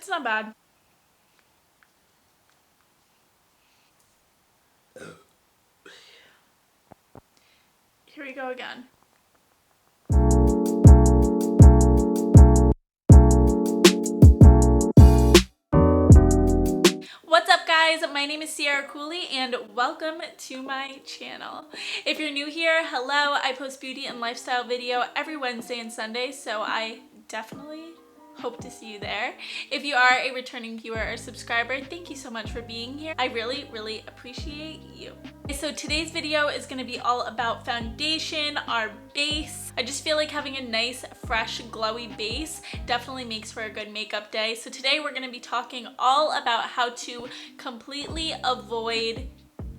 It's not bad. Here we go again. What's up guys, my name is Cooley and welcome to my channel. If you're new here, hello. I post beauty and lifestyle video every Wednesday and Sunday, so I definitely hope to see you there. If you are a returning viewer or subscriber, thank you so much for being here. I really appreciate you. So today's video is going to be all about foundation, our base. I just feel like having a nice, fresh, glowy base definitely makes for a good makeup day. So today we're going to be talking all about how to completely avoid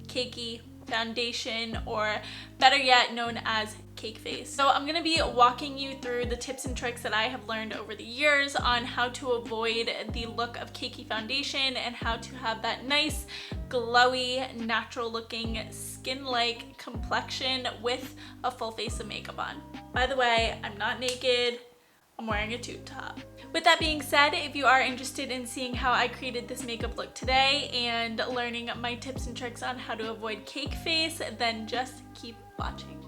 cakey foundation, or better yet known as cake face. So I'm gonna be walking you through the tips and tricks that I have learned over the years on how to avoid the look of cakey foundation and how to have that nice, glowy, natural looking skin-like complexion with a full face of makeup on. By the way, I'm not naked. I'm wearing a tube top. With that being said, if you are interested in seeing how I created this makeup look today and learning my tips and tricks on how to avoid cake face, then just keep watching.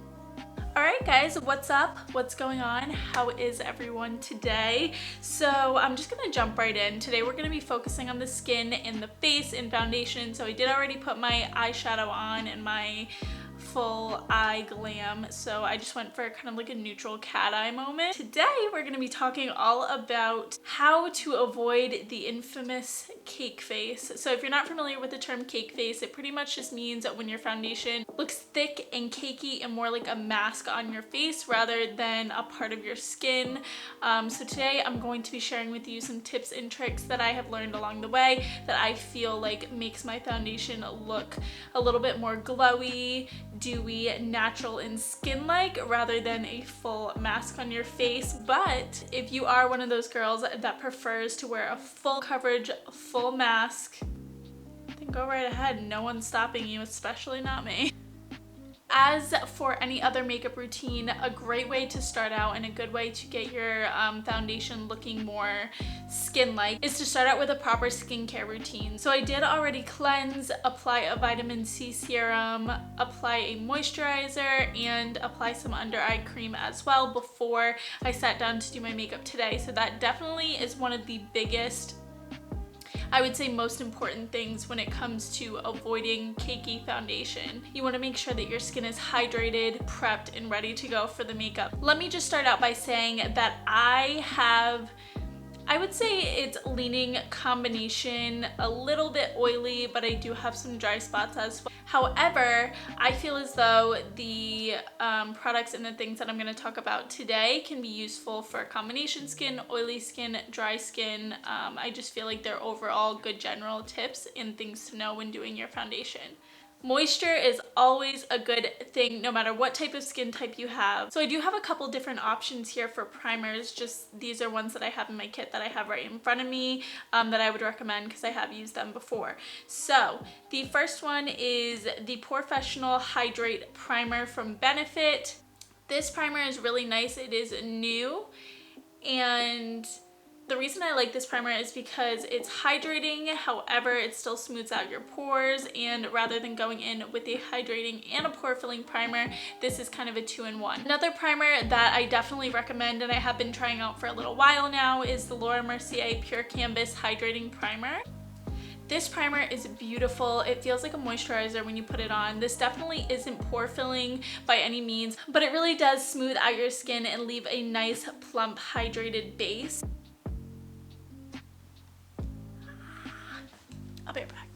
Alright guys, what's up? What's going on? How is everyone today? So I'm just gonna jump right in. Today we're gonna be focusing on the skin and the face and foundation. So I did already put my eyeshadow on and my full eye glam, so I just went for kind of like a neutral cat eye moment. Today we're going to be talking all about how to avoid the infamous cake face. So if you're not familiar with the term cake face, it pretty much just means that when your foundation looks thick and cakey and more like a mask on your face rather than a part of your skin. So today I'm going to be sharing with you some tips and tricks that I have learned along the way that I feel like makes my foundation look a little bit more glowy, dewy, natural, and skin-like rather than a full mask on your face. But if you are one of those girls that prefers to wear a full coverage, full mask, then go right ahead. No one's stopping you, especially not me. As for any other makeup routine, a great way to start out and a good way to get your foundation looking more skin-like is to start out with a proper skincare routine. So I did already cleanse, apply a vitamin C serum, apply a moisturizer, and apply some under eye cream as well before I sat down to do my makeup today. So that definitely is one of the biggest, I would say most important things when it comes to avoiding cakey foundation. You want to make sure that your skin is hydrated, prepped, and ready to go for the makeup. Let me just start out by saying that I would say it's leaning combination, a little bit oily, but I do have some dry spots as well. However, I feel as though the products and the things that I'm going to talk about today can be useful for combination skin, oily skin, dry skin. I just feel like they're overall good general tips and things to know when doing your foundation. Moisture is always a good thing no matter what type of skin type you have. So I do have a couple different options here for primers. Just these are ones that I have in my kit that I have right in front of me that I would recommend because I have used them before. So the first one is the Professional Hydrate Primer from Benefit. This primer is really nice. It is new, and the reason I like this primer is because it's hydrating, however, it still smooths out your pores, and rather than going in with a hydrating and a pore filling primer, this is kind of a two-in-one. Another primer that I definitely recommend and I have been trying out for a little while now is the Laura Mercier Pure Canvas Hydrating Primer. This primer is beautiful. It feels like a moisturizer when you put it on. This definitely isn't pore filling by any means, but it really does smooth out your skin and leave a nice, plump, hydrated base. I'll be right back.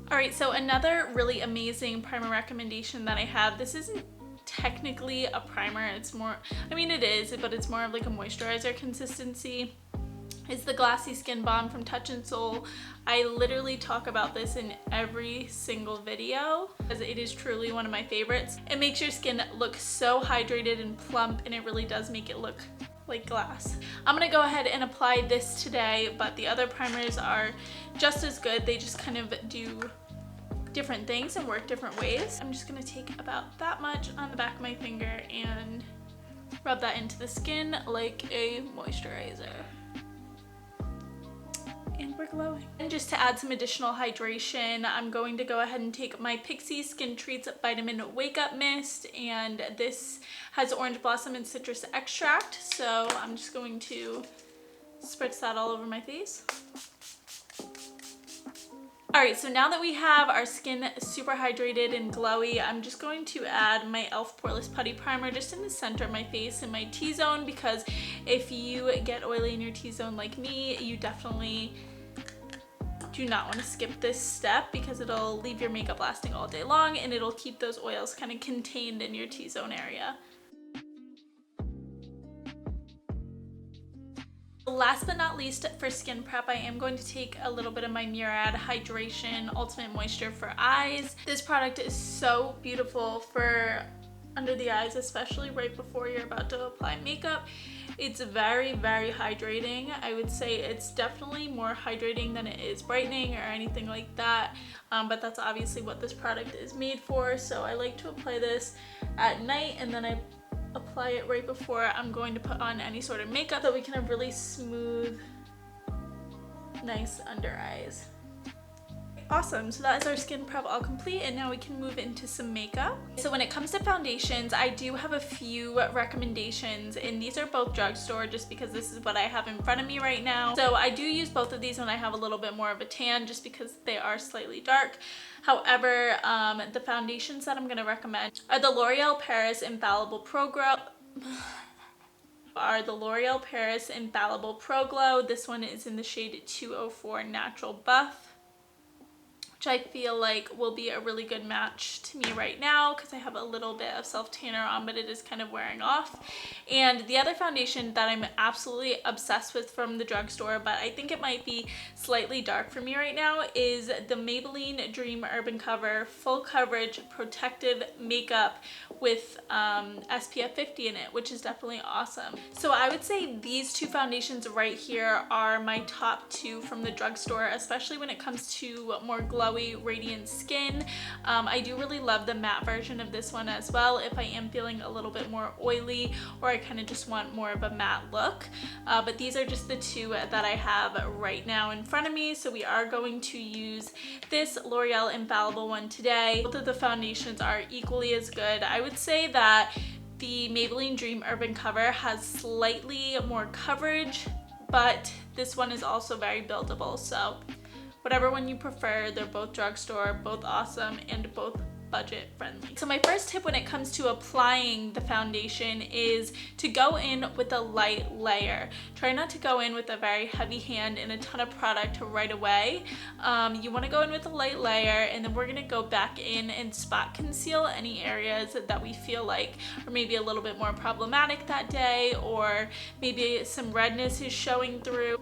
Alright, so another really amazing primer recommendation that I have, this isn't technically a primer, it's more, I mean it is, but it's more of like a moisturizer consistency. It's the Glassy Skin Balm from TouchinSol. I literally talk about this in every single video because it is truly one of my favorites. It makes your skin look so hydrated and plump, and it really does make it look like glass. I'm gonna go ahead and apply this today, but the other primers are just as good. They just kind of do different things and work different ways. I'm just gonna take about that much on the back of my finger and rub that into the skin like a moisturizer. and we're glowing. And just to add some additional hydration, I'm going to go ahead and take my PIXI Skin Treats Vitamin Wake Up Mist, and this has orange blossom and citrus extract, so I'm just going to spritz that all over my face. Alright, so now that we have our skin super hydrated and glowy, I'm just going to add my e.l.f. Poreless Putty Primer just in the center of my face in my T-zone, because if you get oily in your T-zone like me, you definitely do not want to skip this step, because it'll leave your makeup lasting all day long and it'll keep those oils kind of contained in your T-zone area. Last but not least, for skin prep, I am going to take a little bit of my Murad Hydration Ultimate Moisture for Eyes. This product is so beautiful for under the eyes, especially right before you're about to apply makeup. It's very, very hydrating. I would say it's definitely more hydrating than it is brightening or anything like that, but that's obviously what this product is made for. So I like to apply this at night, and then I apply it right before I'm going to put on any sort of makeup, so we can have really smooth, nice under eyes. Awesome, so that is our skin prep all complete, and now we can move into some makeup. So when it comes to foundations, I do have a few recommendations, and these are both drugstore just because this is what I have in front of me right now. So I do use both of these when I have a little bit more of a tan, just because they are slightly dark. However, the foundations that I'm going to recommend are the L'Oreal Paris Infallible Pro Glow. This one is in the shade 204 Natural Buff, which I feel like will be a really good match to me right now because I have a little bit of self-tanner on, but it is kind of wearing off. And the other foundation that I'm absolutely obsessed with from the drugstore, but I think it might be slightly dark for me right now, is the Maybelline Dream Urban Cover Full Coverage Protective Makeup with SPF 50 in it, which is definitely awesome. So I would say these two foundations right here are my top two from the drugstore, especially when it comes to more glowy, radiant skin. I do really love the matte version of this one as well if I am feeling a little bit more oily or I kind of just want more of a matte look. But these are just the two that I have right now in front of me. So we are going to use this L'Oreal Infallible one today. Both of the foundations are equally as good. I would say that the Maybelline Dream Urban Cover has slightly more coverage, but this one is also very buildable. So whatever one you prefer, they're both drugstore, both awesome, and both budget friendly. So my first tip when it comes to applying the foundation is to go in with a light layer. Try not to go in with a very heavy hand and a ton of product right away. You want to go in with a light layer, and then we're going to go back in and spot conceal any areas that we feel like are maybe a little bit more problematic that day, or maybe some redness is showing through.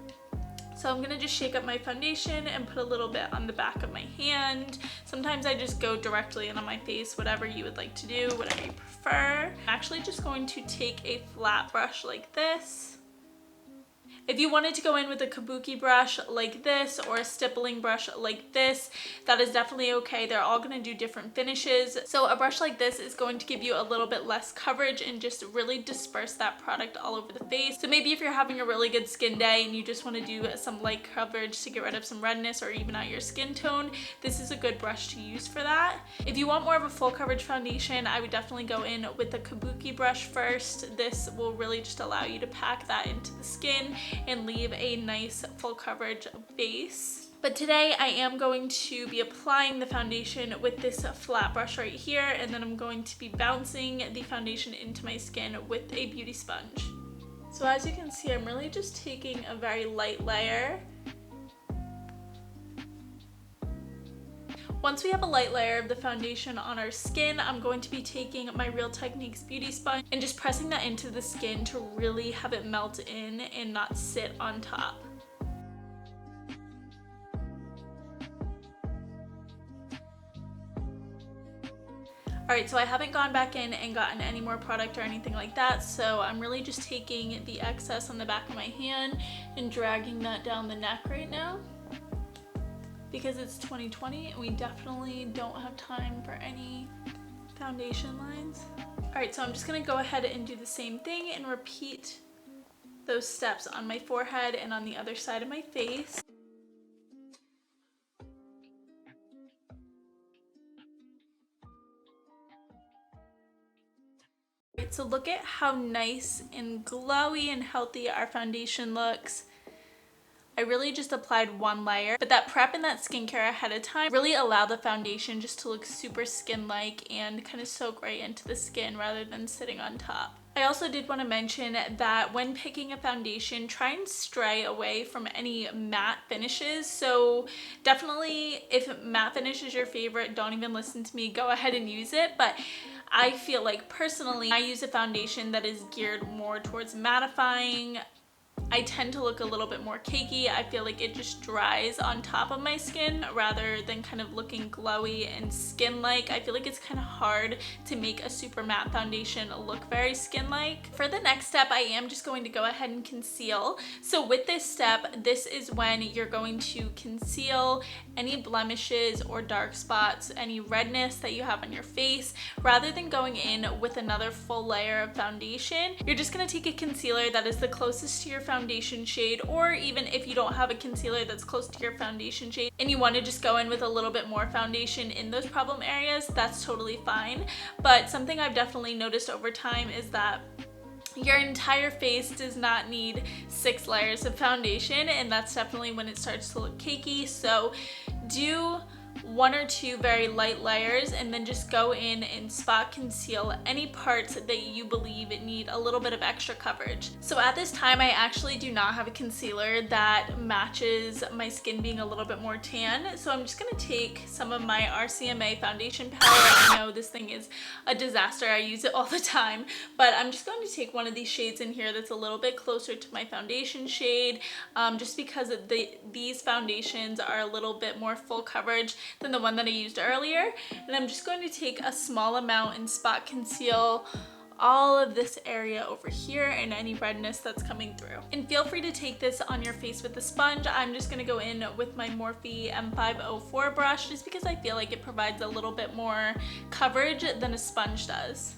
So I'm gonna just shake up my foundation and put a little bit on the back of my hand. Sometimes I just go directly in on my face, whatever you would like to do, whatever you prefer. I'm actually just going to take a flat brush like this. If you wanted to go in with a kabuki brush like this or a stippling brush like this, that is definitely okay. They're all gonna do different finishes. So a brush like this is going to give you a little bit less coverage and just really disperse that product all over the face. So maybe if you're having a really good skin day and you just wanna do some light coverage to get rid of some redness or even out your skin tone, this is a good brush to use for that. If you want more of a full coverage foundation, I would definitely go in with a kabuki brush first. This will really just allow you to pack that into the skin and leave a nice full coverage base. But today I am going to be applying the foundation with this flat brush right here, and then I'm going to be bouncing the foundation into my skin with a beauty sponge. So as you can see, I'm really just taking a very light layer. Once we have a light layer of the foundation on our skin, I'm going to be taking my Real Techniques beauty sponge and just pressing that into the skin to really have it melt in and not sit on top. Alright, so I haven't gone back in and gotten any more product or anything like that, so I'm really just taking the excess on the back of my hand and dragging that down the neck right now, because it's 2020 and we definitely don't have time for any foundation lines. Alright, so I'm just going to go ahead and do the same thing and repeat those steps on my forehead and on the other side of my face. So look at how nice and glowy and healthy our foundation looks. I really just applied one layer, but that prep and that skincare ahead of time really allow the foundation just to look super skin-like and kind of soak right into the skin rather than sitting on top. I also did want to mention that when picking a foundation, try and stray away from any matte finishes. So definitely if matte finish is your favorite, don't even listen to me, go ahead and use it. But I feel like personally, I use a foundation that is geared more towards mattifying. I tend to look a little bit more cakey. I feel like it just dries on top of my skin rather than kind of looking glowy and skin-like. I feel like it's kind of hard to make a super matte foundation look very skin-like. For the next step, I am just going to go ahead and conceal. So with this step, this is when you're going to conceal any blemishes or dark spots, any redness that you have on your face. Rather than going in with another full layer of foundation, you're just going to take a concealer that is the closest to your foundation shade, or even if you don't have a concealer that's close to your foundation shade and you want to just go in with a little bit more foundation in those problem areas, that's totally fine. But something I've definitely noticed over time is that your entire face does not need 6 layers of foundation, and that's definitely when it starts to look cakey. So do 1 or 2 very light layers and then just go in and spot conceal any parts that you believe need a little bit of extra coverage. So at this time, I actually do not have a concealer that matches my skin being a little bit more tan. So I'm just going to take some of my RCMA foundation powder. I know this thing is a disaster. I use it all the time, but I'm just going to take one of these shades in here that's a little bit closer to my foundation shade, just because these foundations are a little bit more full coverage than the one that I used earlier. And I'm just going to take a small amount and spot conceal all of this area over here and any redness that's coming through. And feel free to take this on your face with a sponge. I'm just going to go in with my Morphe M504 brush just because I feel like it provides a little bit more coverage than a sponge does.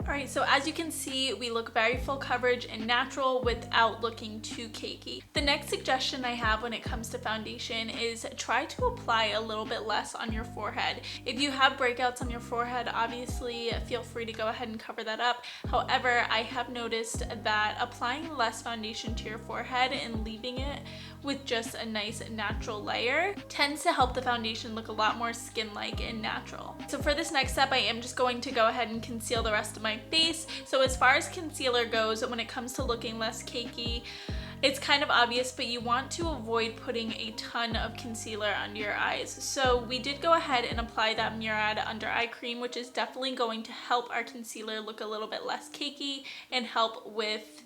Alright, so as you can see, we look very full coverage and natural without looking too cakey. The next suggestion I have when it comes to foundation is try to apply a little bit less on your forehead. If you have breakouts on your forehead, obviously feel free to go ahead and cover that up. However, I have noticed that applying less foundation to your forehead and leaving it with just a nice natural layer tends to help the foundation look a lot more skin-like and natural. So for this next step, I am just going to go ahead and conceal the rest of my face. So as far as concealer goes, when it comes to looking less cakey, it's kind of obvious, but you want to avoid putting a ton of concealer under your eyes. So we did go ahead and apply that Murad under eye cream, which is definitely going to help our concealer look a little bit less cakey and help with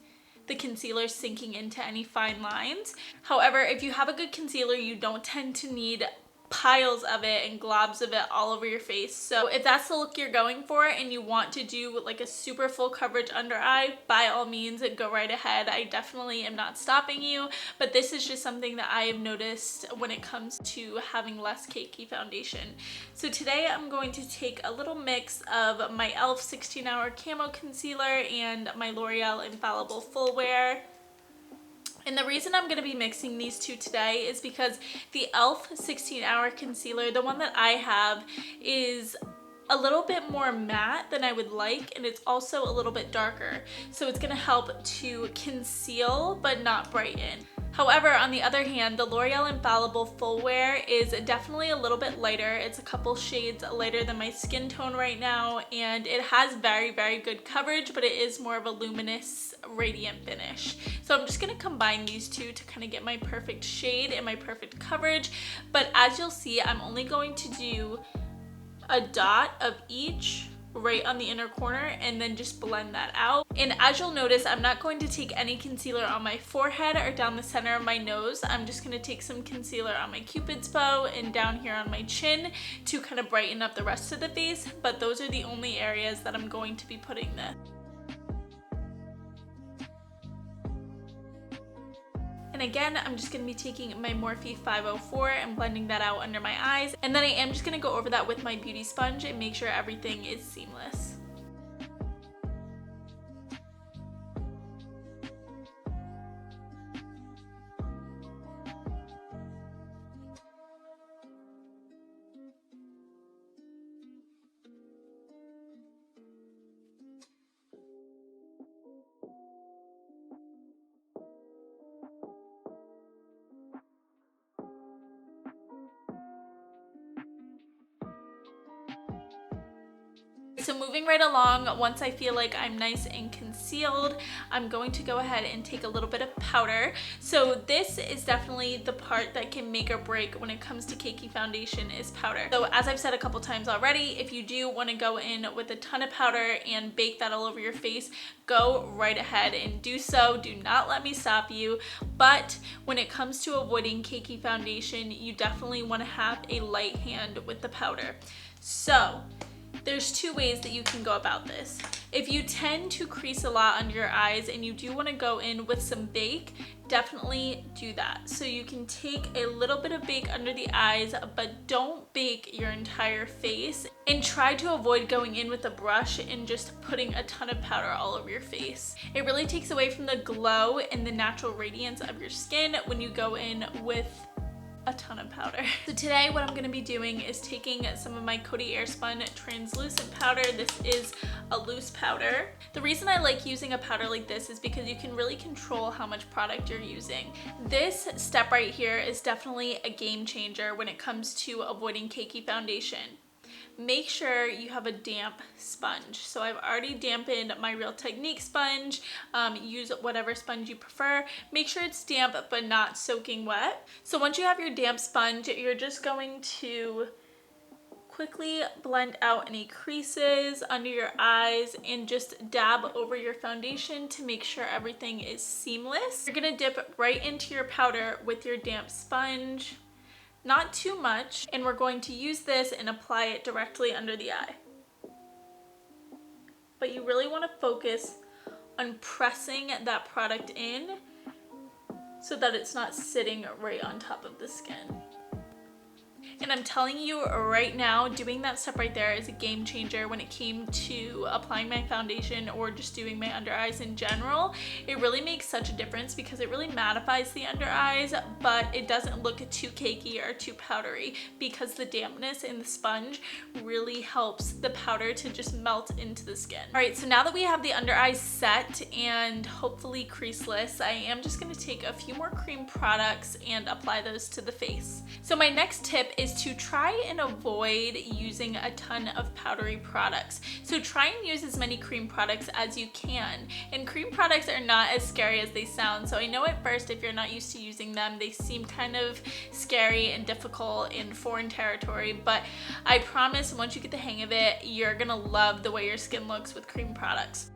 the concealer sinking into any fine lines. However, if you have a good concealer, you don't tend to need piles of it and globs of it all over your face. So if that's the look you're going for and you want to do like a super full coverage under eye, by all means go right ahead. I definitely am not stopping you, but this is just something that I have noticed when it comes to having less cakey foundation. So today I'm going to take a little mix of my e.l.f. 16-Hour Camo Concealer and my L'Oreal Infallible Full Wear. And the reason I'm going to be mixing these two today is because the e.l.f. 16-Hour Concealer, the one that I have, is a little bit more matte than I would like, and it's also a little bit darker. So it's going to help to conceal but not brighten. However, on the other hand, the L'Oreal Infallible Full Wear is definitely a little bit lighter. It's a couple shades lighter than my skin tone right now, and it has very, very good coverage, but it is more of a luminous, radiant finish. So I'm just going to combine these two to kind of get my perfect shade and my perfect coverage. But as you'll see, I'm only going to do a dot of each right on the inner corner and then just blend that out. And as you'll notice, I'm not going to take any concealer on my forehead or down the center of my nose. I'm just going to take some concealer on my Cupid's bow and down here on my chin to kind of brighten up the rest of the face, but those are the only areas that I'm going to be putting this. And again, I'm just going to be taking my Morphe 504 and blending that out under my eyes. And then I am just going to go over that with my beauty sponge and make sure everything is seamless. So moving right along, once I feel like I'm nice and concealed, I'm going to go ahead and take a little bit of powder. So this is definitely the part that can make or break when it comes to CAKEY foundation is powder. So as I've said a couple times already, if you do want to go in with a ton of powder and bake that all over your face, go right ahead and do so. Do not let me stop you. But when it comes to avoiding CAKEY foundation, you definitely want to have a light hand with the powder. So there's two ways that you can go about this. If you tend to crease a lot under your eyes and you do want to go in with some bake, definitely do that. So you can take a little bit of bake under the eyes, but don't bake your entire face, and try to avoid going in with a brush and just putting a ton of powder all over your face. It really takes away from the glow and the natural radiance of your skin when you go in with a ton of powder. So today what I'm going to be doing is taking some of my Coty Airspun translucent powder. This is a loose powder. The reason I like using a powder like this is because you can really control how much product you're using. This step right here is definitely a game changer when it comes to avoiding CAKEY foundation. Make sure you have a damp sponge. So I've already dampened my Real Technique sponge. Use whatever sponge you prefer. Make sure it's damp but not soaking wet. So once you have your damp sponge, you're just going to quickly blend out any creases under your eyes and just dab over your foundation to make sure everything is seamless. You're gonna dip right into your powder with your damp sponge. Not too much, and we're going to use this and apply it directly under the eye. But you really want to focus on pressing that product in so that it's not sitting right on top of the skin. And I'm telling you right now, doing that step right there is a game changer when it came to applying my foundation or just doing my under eyes in general. It really makes such a difference because it really mattifies the under eyes, but it doesn't look too cakey or too powdery because the dampness in the sponge really helps the powder to just melt into the skin. All right, so now that we have the under eyes set and hopefully creaseless, I am just gonna take a few more cream products and apply those to the face. So my next tip is to try and avoid using a ton of powdery products. So try and use as many cream products as you can. And cream products are not as scary as they sound. So I know at first, if you're not used to using them, they seem kind of scary and difficult in foreign territory, but I promise once you get the hang of it, you're gonna love the way your skin looks with cream products.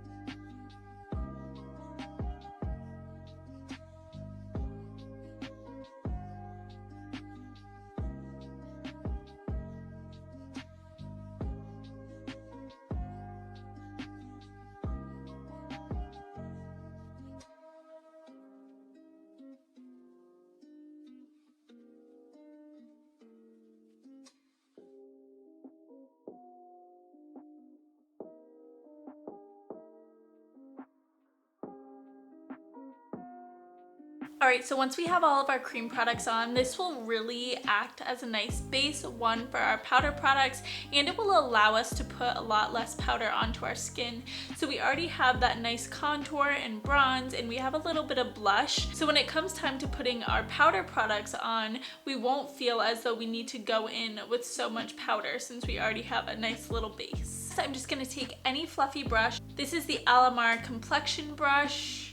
Alright, so once we have all of our cream products on, this will really act as a nice base, one, for our powder products, and it will allow us to put a lot less powder onto our skin. So we already have that nice contour and bronze, and we have a little bit of blush. So when it comes time to putting our powder products on, we won't feel as though we need to go in with so much powder since we already have a nice little base. So I'm just going to take any fluffy brush. This is the Alamar Complexion brush.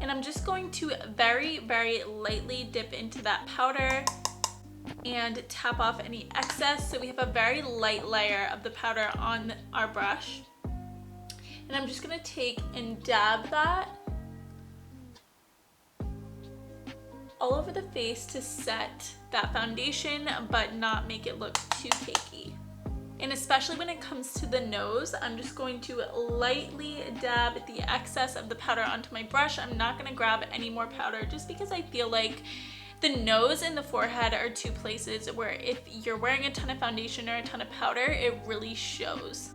And I'm just going to very, very lightly dip into that powder and tap off any excess. So we have a very light layer of the powder on our brush. And I'm just gonna take and dab that all over the face to set that foundation, but not make it look too cakey. And especially when it comes to the nose, I'm just going to lightly dab the excess of the powder onto my brush. I'm not going to grab any more powder just because I feel like the nose and the forehead are two places where if you're wearing a ton of foundation or a ton of powder, it really shows.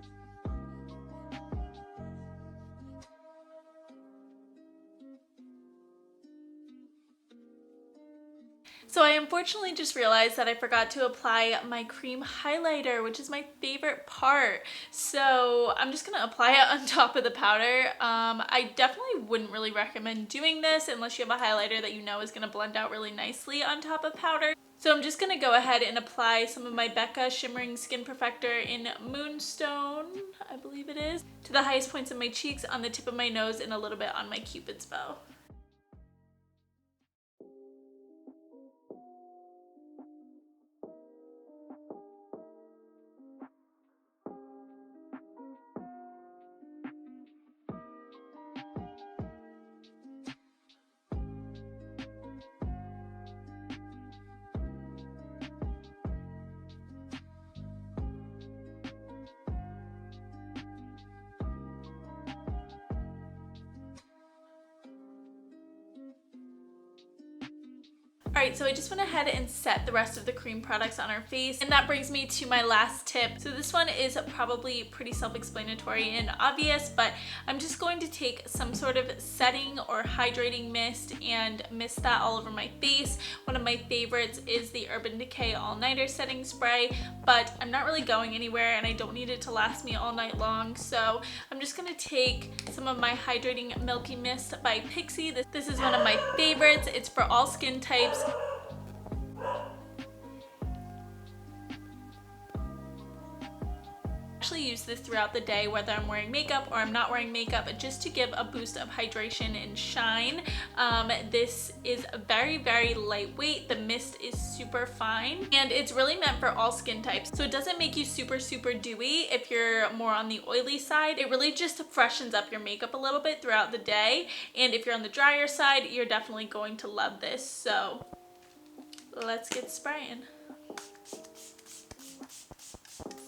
So I unfortunately just realized that I forgot to apply my cream highlighter, which is my favorite part. So I'm just gonna apply it on top of the powder. I definitely wouldn't really recommend doing this unless you have a highlighter that you know is gonna blend out really nicely on top of powder. So I'm just going to go ahead and apply some of my Becca Shimmering Skin Perfector in Moonstone, I believe it is, to the highest points of my cheeks, on the tip of my nose, and a little bit on my Cupid's bow. Alright, so I just went ahead and set the rest of the cream products on our face, and that brings me to my last tip. So this one is probably pretty self-explanatory and obvious, but I'm just going to take some sort of setting or hydrating mist and mist that all over my face. One of my favorites is the Urban Decay All Nighter Setting Spray, but I'm not really going anywhere and I don't need it to last me all night long, so I'm just going to take some of my Hydrating Milky Mist by PIXI. This is one of my favorites. It's for all skin types. Use this throughout the day, whether I'm wearing makeup or I'm not wearing makeup, just to give a boost of hydration and shine. This is very, very lightweight. The mist is super fine, and it's really meant for all skin types. So it doesn't make you super, super dewy if you're more on the oily side. It really just freshens up your makeup a little bit throughout the day. And if you're on the drier side, you're definitely going to love this. So let's get spraying.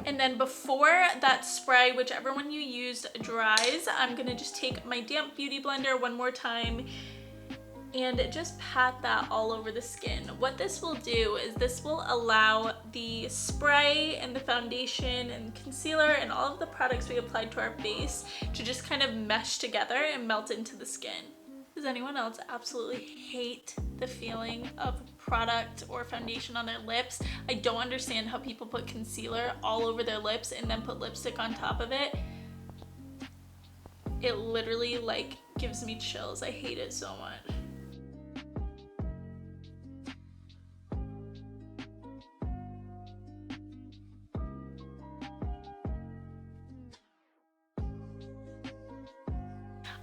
And then before that spray, whichever one you used dries, I'm gonna just take my damp beauty blender one more time and just pat that all over the skin. What this will do is this will allow the spray and the foundation and concealer and all of the products we applied to our face to just kind of mesh together and melt into the skin. Does anyone else absolutely hate the feeling of product or foundation on their lips? I don't understand how people put concealer all over their lips and then put lipstick on top of it. It literally like gives me chills. I hate it so much.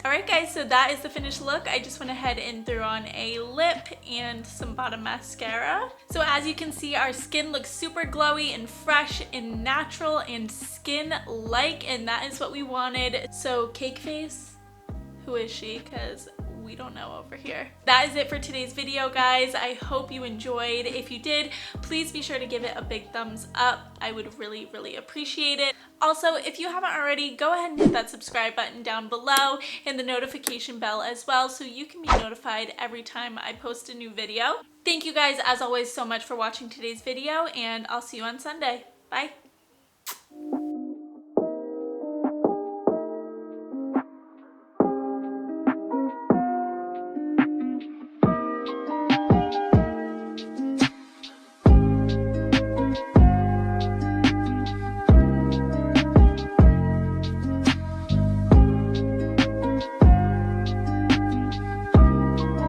Alright guys, so that is the finished look. I just went ahead and threw on a lip and some bottom mascara. So as you can see, our skin looks super glowy and fresh and natural and skin-like, and that is what we wanted. So cake face, who is she? Because we don't know over here. That is it for today's video, guys. I hope you enjoyed. If you did, please be sure to give it a big thumbs up. I would really, really appreciate it. Also, if you haven't already, go ahead and hit that subscribe button down below and the notification bell as well, so you can be notified every time I post a new video. Thank you guys, as always, so much for watching today's video, and I'll see you on Sunday. Bye.